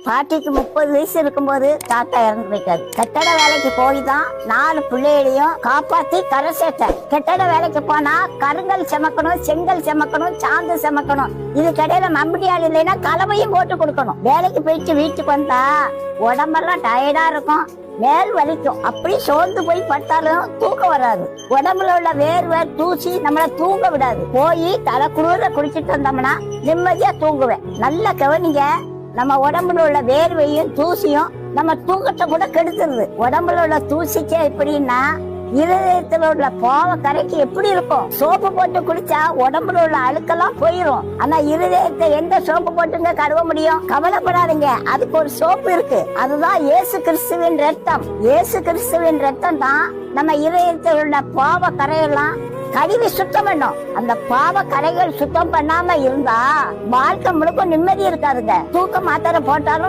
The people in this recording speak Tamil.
பாட்டிக்கு 30 வயசு இருக்கும்போது தாத்தா இறந்து போயிட்டாரு. கட்டட வேலைக்கு போய் தான் 4 பிள்ளைகளையும் காப்பாத்தி கரை சேர்த்தேன். கட்டட வேலைக்கு போனா கருங்கல் செமக்கணும், செங்கல் செமக்கணும், சாந்து செமக்கணும். இது கடையில மம்படியால் இல்லைன்னா கலவையும் போட்டு கொடுக்கணும். வேலைக்கு போயிட்டு வீட்டுக்கு வந்தா உடம்பெல்லாம் டயர்டா இருக்கும், மேல் வலிக்கும். அப்படி சோர்ந்து போய் பட்டாலும் தூக்கம் வராது. உடம்புல உள்ள வேர்வை தூசி நம்மள தூங்க விடாது. போய் தலை குளிர குடிச்சிட்டு வந்தோம்னா நிம்மதியா தூங்குவேன். நல்லா கவனிங்க, நம்ம உடம்புல உள்ள வேர்வையும் தூசியும் நம்ம தூக்கத்தை கூட கெடுத்துருது. உடம்புல உள்ள தூசிக்கு எப்படின்னா இருதயத்துல உள்ள பாவ கரைக்கு எப்படி இருக்கும்? சோப்பு போட்டு குளிச்சா உடம்புல உள்ள அழுக்கெல்லாம் போயிரும். ஆனா இருதயத்தை எந்த சோப்பு போட்டுங்க கழுவ முடியும்? கவலைப்படாதீங்க, அதுக்கு ஒரு சோப்பு இருக்கு. அதுதான் இயேசு கிறிஸ்துவின் ரத்தம். இயேசு கிறிஸ்துவின் ரத்தம் தான் நம்ம இருதயத்தில் உள்ள பாவ கரையெல்லாம் கழுவி சுத்தம் பண்ணும். அந்த பாவ கரைகள் சுத்தம் பண்ணாம இருந்தா வாழ்க்கை முழுக்க நிம்மதி இருக்காதுங்க. தூக்க மாத்திரை போட்டாலும்